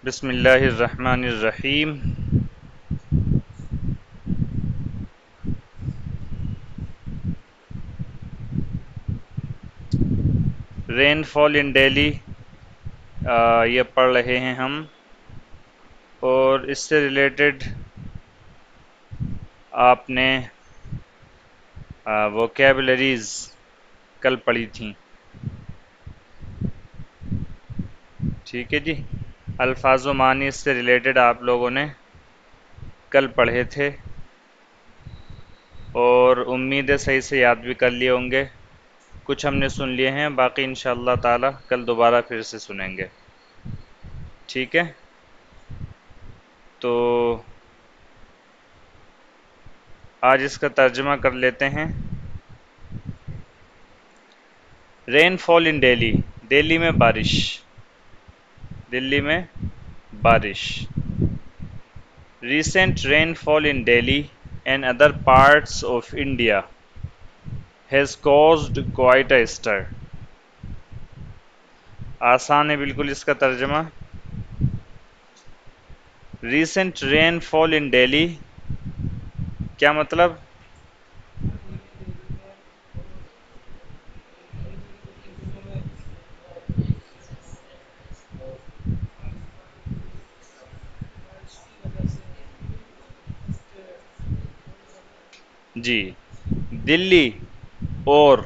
بسم اللہ الرحمن الرحیم۔ رین فال ان دہلی یہ پڑھ رہے ہیں ہم، اور اس سے ریلیٹڈ آپ نے ووکیبلریز کل پڑھی تھیں، ٹھیک ہے جی۔ الفاظ و معنی اس سے ریلیٹڈ آپ لوگوں نے کل پڑھے تھے، اور امید ہے صحیح سے یاد بھی کر لیے ہوں گے۔ کچھ ہم نے سن لیے ہیں، باقی انشاءاللہ تعالی کل دوبارہ پھر سے سنیں گے، ٹھیک ہے۔ تو آج اس کا ترجمہ کر لیتے ہیں۔ رین فال ان دہلی، دہلی میں بارش، دلی میں بارش۔ Recent rainfall in Delhi and other parts of India has caused quite a stir. آسان ہے بالکل اس کا ترجمہ۔ Recent rainfall in Delhi کیا مطلب؟ جی، دلی اور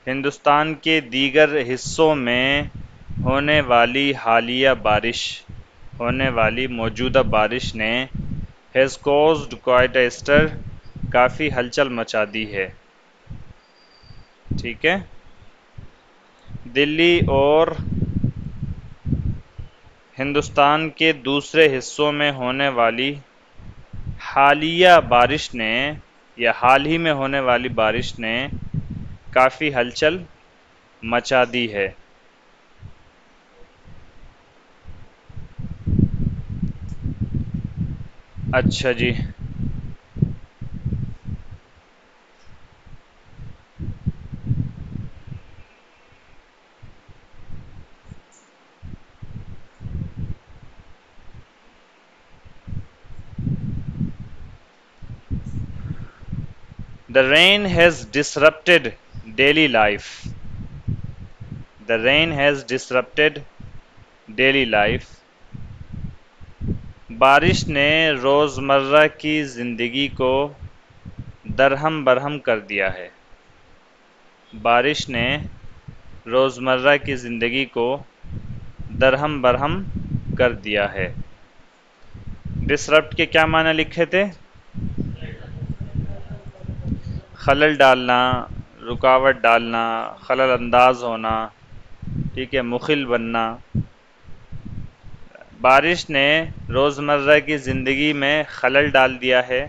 ہندوستان کے دیگر حصوں میں ہونے والی حالیہ بارش، ہونے والی موجودہ بارش نے has caused quite a stir, کافی ہلچل مچا دی ہے، ٹھیک ہے۔ دلی اور ہندوستان کے دوسرے حصوں میں ہونے والی حالیہ بارش نے، یا حال ہی میں ہونے والی بارش نے کافی ہلچل مچا دی ہے۔ اچھا جی، The rain has disrupted daily life. The rain has disrupted daily life. بارش نے روزمرہ کی زندگی کو درہم برہم کر دیا ہے۔ بارش نے روزمرہ کی زندگی کو درہم برہم کر دیا ہے۔ ڈسرپٹ کے کیا معنی لکھے تھے؟ خلل ڈالنا، رکاوٹ ڈالنا، خلل انداز ہونا، ٹھیک ہے، مخل بننا۔ بارش نے روزمرہ کی زندگی میں خلل ڈال دیا ہے۔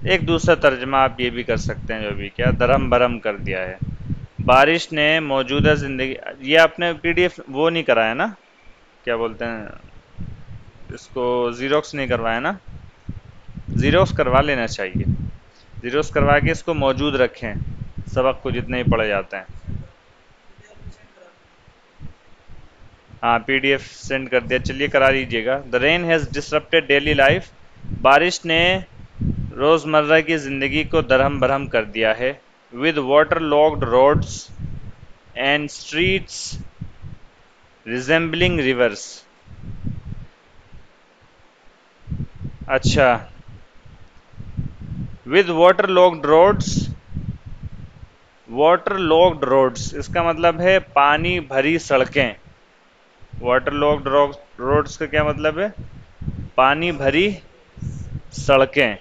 ایک دوسرا ترجمہ آپ یہ بھی کر سکتے ہیں، جو بھی کیا درہم برہم کر دیا ہے۔ بارش نے موجودہ زندگی، یہ آپ نے پی ڈی ایف وہ نہیں کرایا نا، کیا بولتے ہیں اس کو، زیروکس نہیں کروایا نا؟ زیروکس کروا لینا چاہیے، زیروکس کروا کے اس کو موجود رکھیں سبق کو جتنے ہی پڑھے جاتے ہیں۔ ہاں پی ڈی ایف سینڈ کر دیا، چلیے کرا لیجیے گا۔ دا رین ہیز ڈسرپٹیڈ ڈیلی لائف، بارش نے روزمرہ کی زندگی کو درہم برہم کر دیا ہے۔ With water logged roads and streets resembling rivers. اچھا، with water logged roads, water logged roads اس کا مطلب ہے پانی بھری سڑکیں۔ واٹر لاکڈ روڈز کا کیا مطلب ہے؟ پانی بھری سڑکیں۔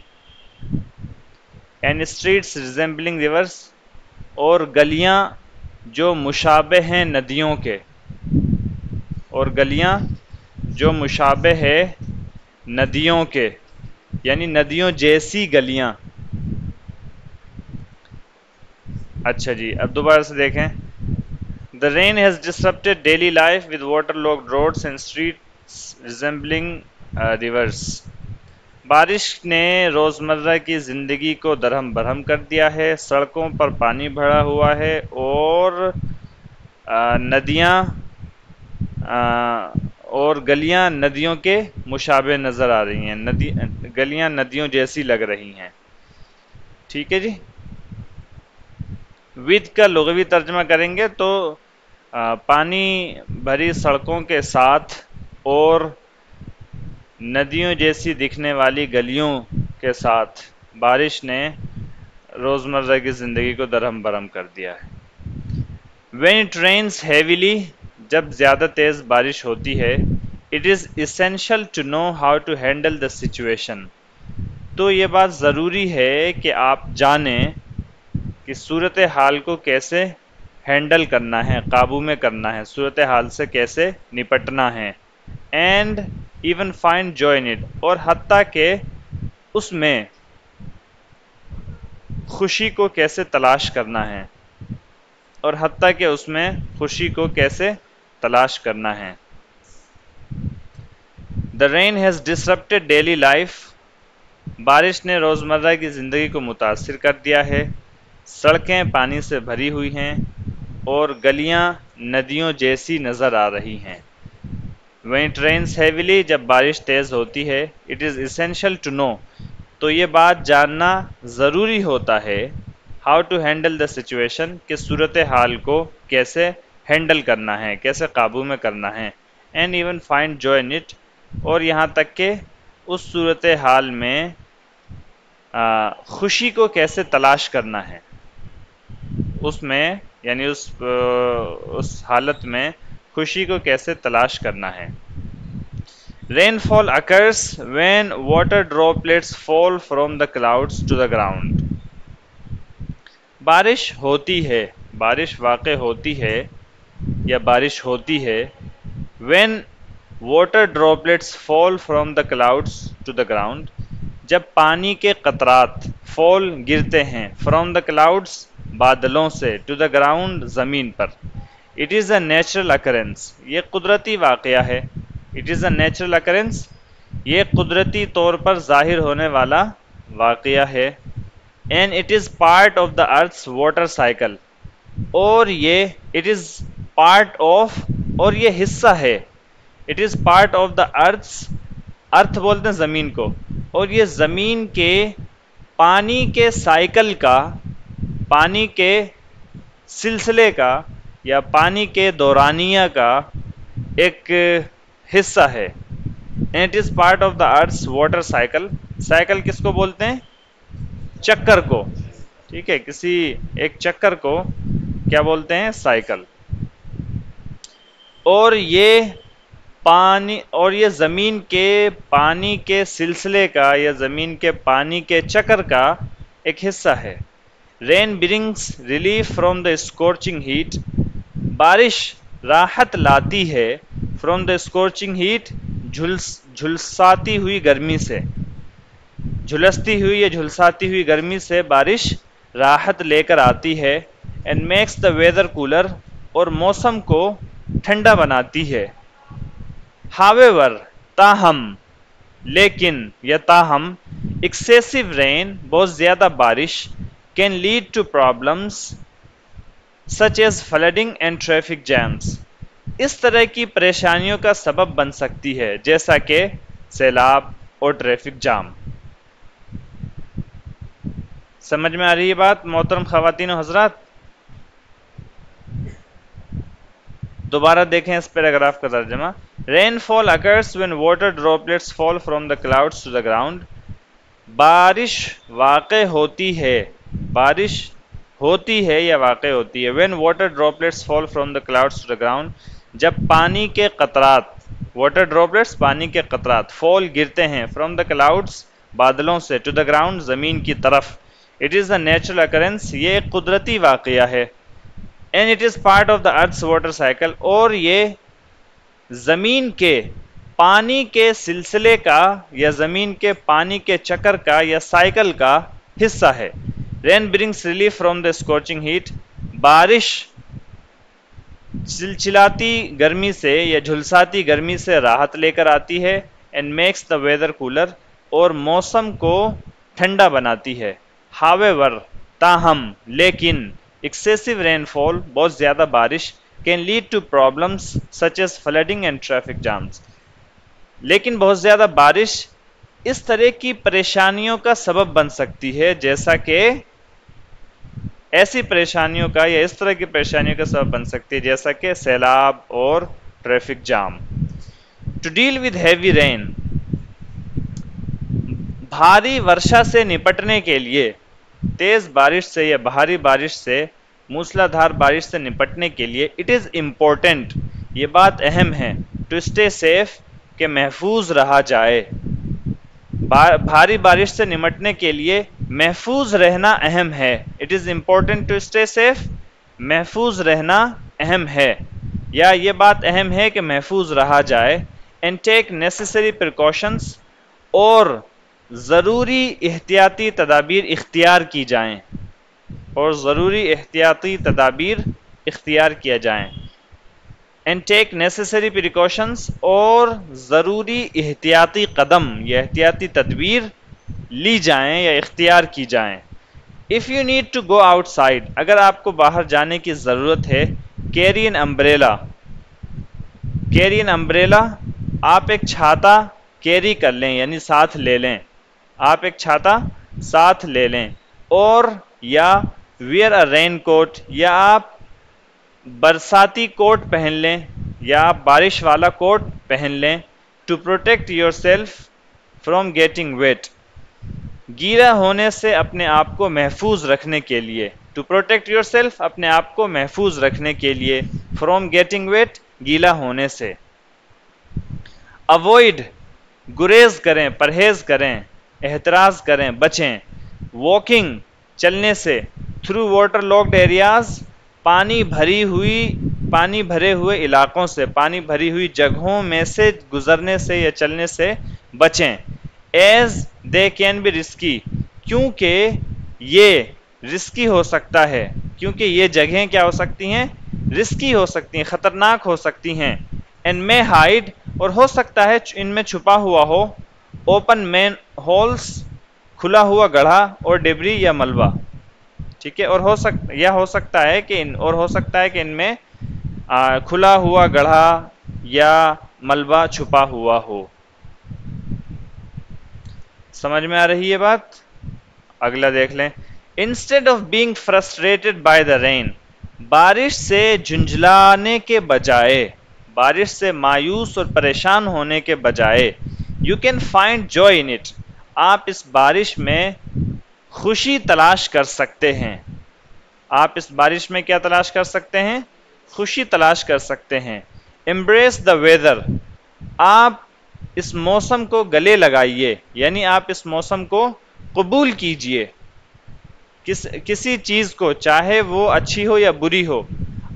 اینڈ اسٹریٹس ریزمبلنگ ریورس، اور گلیاں جو مشابہ ہیں ندیوں کے، اور گلیاں جو مشابہ ہے ندیوں کے، یعنی ندیوں جیسی گلیاں۔ اچھا جی، اب دوبارہ سے دیکھیں۔ The rain has disrupted daily life with waterlogged roads and streets resembling rivers. بارش نے روزمرہ کی زندگی کو درہم برہم کر دیا ہے، سڑکوں پر پانی بھرا ہوا ہے، اور اور گلیاں ندیوں کے مشابہ نظر آ رہی ہیں، گلیاں ندیوں جیسی لگ رہی ہیں. ٹھیک ہے جی. ود کا لغوی ترجمہ کریں گے تو پانی بھری سڑکوں کے ساتھ اور ندیوں جیسی دکھنے والی گلیوں کے ساتھ بارش نے روزمرہ کی زندگی کو درہم برہم کر دیا ہے. When it rains heavily، جب زیادہ تیز بارش ہوتی ہے، it is essential to know how to handle the situation، تو یہ بات ضروری ہے کہ آپ جانیں کہ صورتحال کو کیسے ہینڈل کرنا ہے، قابو میں کرنا ہے، صورتحال سے کیسے نپٹنا ہے. And even find joy in it, اور حتیٰ کہ اس میں خوشی کو کیسے تلاش کرنا ہے، اور حتیٰ کہ اس میں خوشی کو کیسے تلاش کرنا ہے. The rain has disrupted daily life، بارش نے روزمرہ کی زندگی کو متاثر کر دیا ہے. سڑکیں پانی سے بھری ہوئی ہیں اور گلیاں ندیوں جیسی نظر آ رہی ہیں. When it rains heavily، جب بارش تیز ہوتی ہے، it is essential to know، تو یہ بات جاننا ضروری ہوتا ہے، how to handle the situation، کہ صورتحال کو کیسے ہینڈل کرنا ہے، کیسے قابو میں کرنا ہے. And even find joy in it، اور یہاں تک کہ اس صورتحال میں خوشی کو کیسے تلاش کرنا ہے، اس میں یعنی اس حالت میں خوشی کو کیسے تلاش کرنا ہے. رین فال occurs when water droplets fall from the clouds to the ground، بارش ہوتی ہے، بارش واقع ہوتی ہے یا بارش ہوتی ہے when water droplets fall from the clouds to the ground، جب پانی کے قطرات fall گرتے ہیں from the clouds بادلوں سے to the ground زمین پر. It is a natural occurrence، یہ قدرتی واقعہ ہے. It is a natural occurrence، یہ قدرتی طور پر ظاہر ہونے والا واقعہ ہے. And it is part of the earth's water cycle، اور یہ it is part of، اور یہ حصہ ہے it is part of the earth's، ارتھ بولتے ہیں زمین کو، اور یہ زمین کے پانی کے سائیکل کا، پانی کے سلسلے کا یا پانی کے دورانیہ کا ایک حصہ ہے. And it is part of the earth's water cycle، cycle کس کو بولتے ہیں؟ چکر کو. ٹھیک ہے، کسی ایک چکر کو کیا بولتے ہیں؟ سائیکل. اور یہ پانی، اور یہ زمین کے پانی کے سلسلے کا یا زمین کے پانی کے چکر کا ایک حصہ ہے. Rain brings relief from the scorching heat, بارش راحت لاتی ہے فرام دا اسکورچنگ ہیٹ، جھلساتی ہوئی گرمی سے، جھلستی ہوئی یا جھلساتی ہوئی گرمی سے بارش راحت لے کر آتی ہے. And makes the weather cooler, اور موسم کو ٹھنڈا بناتی ہے. However، تاہم، لیکن یا تاہم، excessive rain، بہت زیادہ بارش can lead to problems such as flooding and traffic jams، اس طرح کی پریشانیوں کا سبب بن سکتی ہے جیسا کہ سیلاب اور ٹریفک جام. سمجھ میں آ رہی ہے بات محترم خواتین و حضرات؟ دوبارہ دیکھیں اس پیراگراف کا ترجمہ. رین فال occurs when water droplets fall from the clouds to the ground، بارش واقع ہوتی ہے، بارش ہوتی ہے یا واقع ہوتی ہے when water droplets fall from the clouds to the ground، جب پانی کے قطرات، water droplets پانی کے قطرات، fall گرتے ہیں from the clouds بادلوں سے to the ground زمین کی طرف. It is a natural occurrence، یہ ایک قدرتی واقعہ ہے. And it is part of the earth's water cycle، اور یہ زمین کے پانی کے سلسلے کا یا زمین کے پانی کے چکر کا یا سائیکل کا حصہ ہے. Rain brings relief from the scorching heat، بارش چلچلاتی گرمی سے یا جھلساتی گرمی سے راحت لے کر آتی ہے. And makes the weather cooler، اور موسم کو ٹھنڈا بناتی ہے. However، تاہم، لیکن excessive rainfall، بہت زیادہ بارش can lead to problems such as flooding and traffic jams، لیکن بہت زیادہ بارش اس طرح کی پریشانیوں کا سبب بن سکتی ہے، جیسا کہ ایسی پریشانیوں کا یا اس طرح کی پریشانیوں کا سبب بن سکتی ہے جیسا کہ سیلاب اور traffic jam. To deal with heavy rain, بھاری ورشا سے نپٹنے کے لیے، تیز بارش سے یا بھاری بارش سے، موسلا دھار بارش سے نپٹنے کے لیے اٹ از امپورٹنٹ، یہ بات اہم ہے، ٹو اسٹے سیف، کہ محفوظ رہا جائے۔ بھاری بارش سے نمٹنے کے لیے محفوظ رہنا اہم ہے، it is important to stay safe, محفوظ رہنا اہم ہے، یا یہ بات اہم ہے کہ محفوظ رہا جائے۔ اینڈ ٹیک نیسیسری پریکاشنز، اور ضروری احتیاطی تدابیر اختیار کی جائیں، اور ضروری احتیاطی تدابیر اختیار کیا جائیں۔ اینڈ ٹیک نیسیسری پریکاشنز، اور ضروری احتیاطی قدم یا احتیاطی تدبیر لی جائیں یا اختیار کی جائیں۔ If you need to go outside, اگر آپ کو باہر جانے کی ضرورت ہے، carry an umbrella, carry an umbrella, آپ ایک چھاتا کیری کر لیں یعنی ساتھ لے لیں، آپ ایک چھاتا ساتھ لے لیں، اور یا ویئر اے رین کوٹ، یا آپ برساتی کوٹ پہن لیں، یا آپ بارش والا کوٹ پہن لیں۔ To protect yourself from getting wet, گیلا ہونے سے اپنے آپ کو محفوظ رکھنے کے لیے، ٹو پروٹیکٹ یور سیلف، اپنے آپ کو محفوظ رکھنے کے لیے، فرام گیٹنگ ویٹ، گیلا ہونے سے۔ اوائڈ، گریز کریں، پرہیز کریں، احتراز کریں، بچیں۔ واکنگ، چلنے سے، تھرو واٹر لاکڈ ایریاز، پانی بھرے ہوئے علاقوں سے، پانی بھری ہوئی جگہوں میں سے گزرنے سے یا چلنے سے بچیں۔ As they can be risky, کیونکہ یہ رسکی ہو سکتا ہے، کیونکہ یہ جگہیں کیا ہو سکتی ہیں، رسکی ہو سکتی ہیں، خطرناک ہو سکتی ہیں۔ اینڈ مے ہائڈ، اور ہو سکتا ہے ان میں چھپا ہوا ہو، اوپن مین ہولس، کھلا ہوا گڑھا، اور ڈبری یا ملبہ، ٹھیک ہے، اور ہو سکتا ہے کہ ان میں کھلا ہوا گڑھا یا ملبہ چھپا ہوا ہو۔ سمجھ میں آ رہی ہے بات؟ اگلا دیکھ لیں۔ Instead of being frustrated by the rain, بارش سے جھنجھلانے کے بجائے، بارش سے مایوس اور پریشان ہونے کے بجائے، you can find joy in it, آپ اس بارش میں خوشی تلاش کر سکتے ہیں۔ آپ اس بارش میں کیا تلاش کر سکتے ہیں؟ خوشی تلاش کر سکتے ہیں۔ embrace the weather، آپ اس موسم کو گلے لگائیے، یعنی آپ اس موسم کو قبول کیجئے، کسی چیز کو، چاہے وہ اچھی ہو یا بری ہو،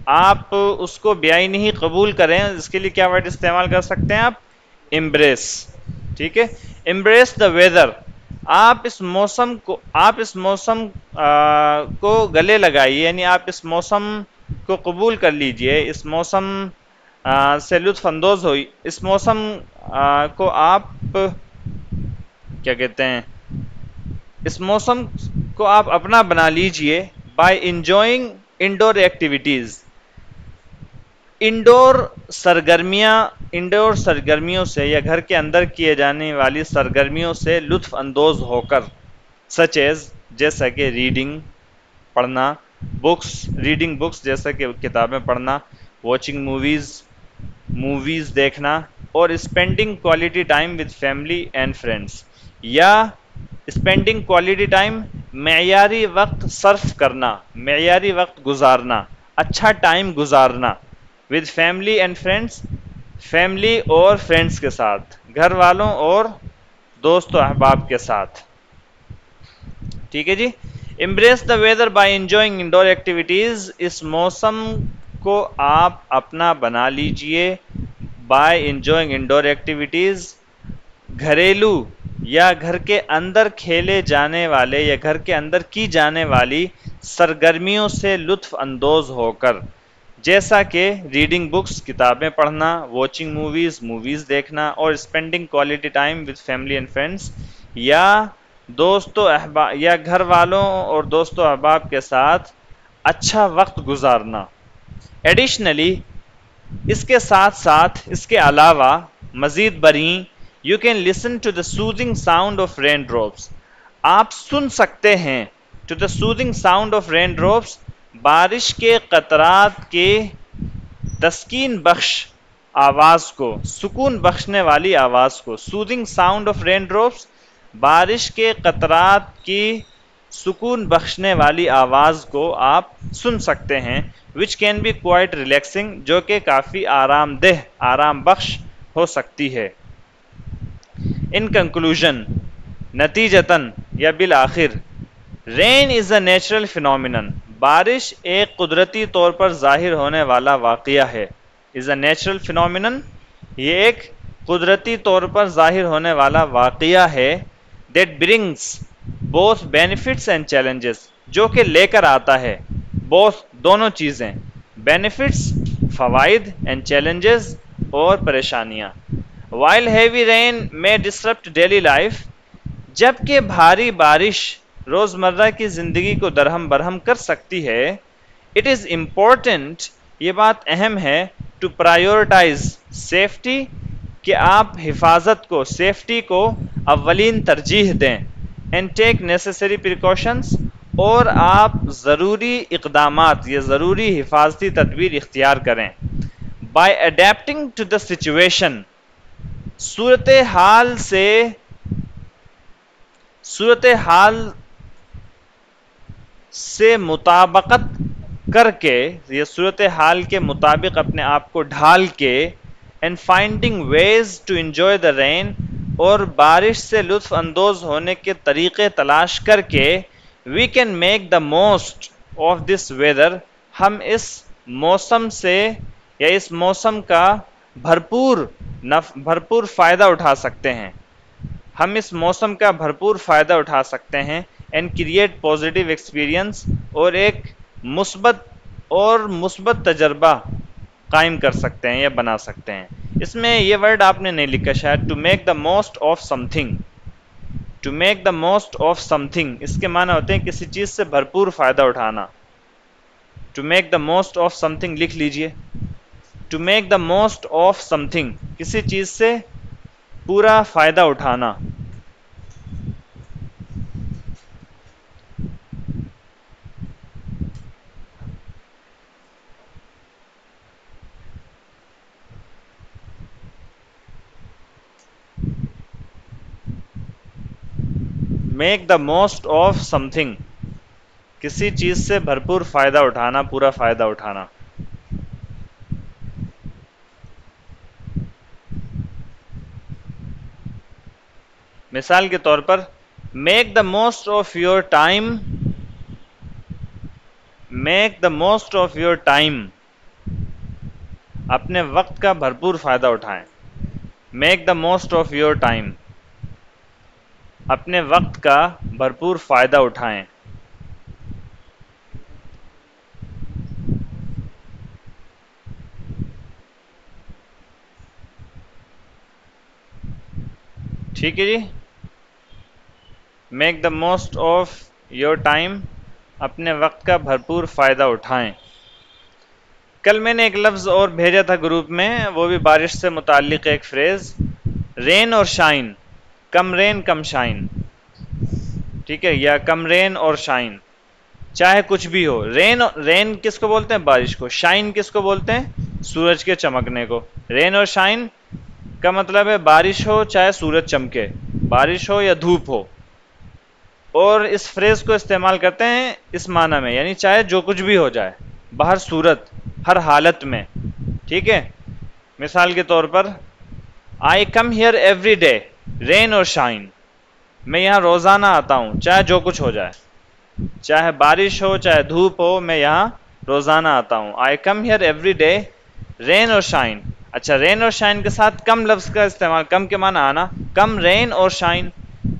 آپ اس کو بیائی نہیں قبول کریں، اس کے لیے کیا ورڈ استعمال کر سکتے ہیں آپ؟ embrace، ٹھیک ہے۔ embrace the weather، آپ اس موسم کو گلے لگائیے، یعنی آپ اس موسم کو قبول کر لیجئے، اس موسم سے لطف اندوز ہوئی، اس موسم کو آپ کیا کہتے ہیں، اس موسم کو آپ اپنا بنا لیجئے by enjoying indoor activities, indoor سرگرمیوں سے یا گھر کے اندر کیے جانے والی سرگرمیوں سے لطف اندوز ہو کر، سچ ایز، جیسا کہ ریڈنگ، پڑھنا، ریڈنگ بکس، جیسا کہ کتابیں پڑھنا، واچنگ موویز دیکھنا، اور spending quality time with family and friends, یا اسپینڈنگ کوالٹی ٹائم، معیاری وقت صرف کرنا، معیاری وقت گزارنا، اچھا ٹائم گزارنا، with family and friends, family اور فرینڈس کے ساتھ، گھر والوں اور دوست و احباب کے ساتھ، ٹھیک ہے جی۔ embrace the weather by enjoying indoor activities، اس موسم کو آپ اپنا بنا لیجئے by enjoying indoor activities، گھریلو یا گھر کے اندر کھیلے جانے والے یا گھر کے اندر کی جانے والی سرگرمیوں سے لطف اندوز ہو کر، جیسا کہ ریڈنگ بکس، کتابیں پڑھنا، واچنگ موویز دیکھنا، اور spending quality time with family and friends, یا یا گھر والوں اور دوست و احباب کے ساتھ اچھا وقت گزارنا۔ ایڈیشنلی، اس کے ساتھ ساتھ، اس کے علاوہ، مزید بریں you can listen to the soothing sound of raindrops. آپ سن سکتے ہیں to the soothing sound of raindrops بارش کے قطرات کے تسکین بخش آواز کو، سکون بخشنے والی آواز کو. soothing sound of raindrops بارش کے قطرات کی سکون بخشنے والی آواز کو آپ سن سکتے ہیں which can be quite relaxing جو کہ کافی آرام دہ، آرام بخش ہو سکتی ہے. In conclusion نتیجتاً یا بالآخر rain is a natural phenomenon بارش ایک قدرتی طور پر ظاہر ہونے والا واقعہ ہے. is a natural phenomenon یہ ایک قدرتی طور پر ظاہر ہونے والا واقعہ ہے that brings both benefits and challenges جو کہ لے کر آتا ہے both دونوں چیزیں benefits فوائد and challenges اور پریشانیاں. while heavy rain may disrupt daily life جبکہ بھاری بارش روزمرہ کی زندگی کو درہم برہم کر سکتی ہے it is important یہ بات اہم ہے to prioritize safety کہ آپ حفاظت کو سیفٹی کو اولین ترجیح دیں and take necessary precautions اور آپ ضروری اقدامات یا ضروری حفاظتی تدبیر اختیار کریں. by adapting to the situation صورتحال سے مطابقت کر کے یا صورتحال کے مطابق اپنے آپ کو ڈھال کے and finding ways to enjoy the rain اور بارش سے لطف اندوز ہونے کے طریقے تلاش کر کے we can make the most of this weather ہم اس موسم سے یا اس موسم کا بھرپور فائدہ اٹھا سکتے ہیں. ہم اس موسم کا بھرپور فائدہ اٹھا سکتے ہیں and create positive experience اور ایک مثبت تجربہ قائم کر سکتے ہیں یا بنا سکتے ہیں. اس میں یہ ورڈ آپ نے نہیں لکھا شاید to make the most of something. to make the most of something اس کے معنی ہوتے ہیں کسی چیز سے بھرپور فائدہ اٹھانا. to make the most of something لکھ لیجئے. to make the most of something کسی چیز سے پورا فائدہ اٹھانا. Make the most of some thing کسی چیز سے بھرپور فائدہ اٹھانا، پورا فائدہ اٹھانا. مثال کے طور پر make the most of your time, make the most of your time اپنے وقت کا بھرپور فائدہ اٹھائیں. Make the most of your time اپنے وقت کا بھرپور فائدہ اٹھائیں. ٹھیک ہے جی. Make the most of your time اپنے وقت کا بھرپور فائدہ اٹھائیں. کل میں نے ایک لفظ اور بھیجا تھا گروپ میں، وہ بھی بارش سے متعلق ایک فریز، رین اور شائن، کم رین کم شائن. ٹھیک ہے، یا کم رین اور شائن، چاہے کچھ بھی ہو. رین کس کو بولتے ہیں؟ بارش کو. شائن کس کو بولتے ہیں؟ سورج کے چمکنے کو. رین اور شائن کا مطلب ہے بارش ہو چاہے سورج چمکے، بارش ہو یا دھوپ ہو. اور اس فریز کو استعمال کرتے ہیں اس معنی میں، یعنی چاہے جو کچھ بھی ہو جائے، بہر صورت، ہر حالت میں. ٹھیک ہے. مثال کے طور پر I come here every day rain or shine میں یہاں روزانہ آتا ہوں چاہے جو کچھ ہو جائے، چاہے بارش ہو چاہے دھوپ ہو، میں یہاں روزانہ آتا ہوں. I come here every day rain or shine. اچھا، رین اور شائن کے ساتھ کم لفظ کا استعمال، کم کے معنی آنا، کم رین اور شائن،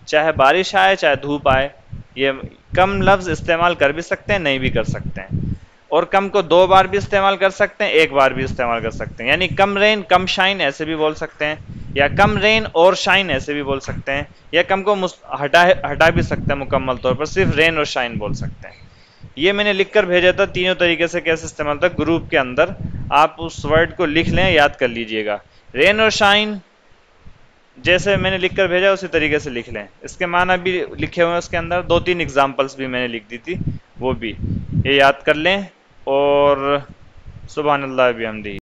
چاہے بارش آئے چاہے دھوپ آئے. یہ کم لفظ استعمال کر بھی سکتے ہیں، نہیں بھی کر سکتے ہیں. اور کم کو 2 بار بھی استعمال کر سکتے ہیں، 1 بار بھی استعمال کر سکتے ہیں. یعنی کم رین کم شائن ایسے بھی بول سکتے ہیں، یا کم رین اور شائن ایسے بھی بول سکتے ہیں، یا کم کو ہٹا بھی سکتے ہیں مکمل طور پر، صرف رین اور شائن بول سکتے ہیں. یہ میں نے لکھ کر بھیجا تھا تینوں طریقے سے کیسے استعمال تھا گروپ کے اندر. آپ اس ورڈ کو لکھ لیں، یاد کر لیجئے گا. رین اور شائن جیسے میں نے لکھ کر بھیجا اسی طریقے سے لکھ لیں. اس کے معنی بھی لکھے ہوئے ہیں اس کے اندر، 2-3 اگزامپلس بھی میں نے لکھ دی تھی، وہ بھی یہ یاد کر لیں. اور سبحان اللہ بحمدہ.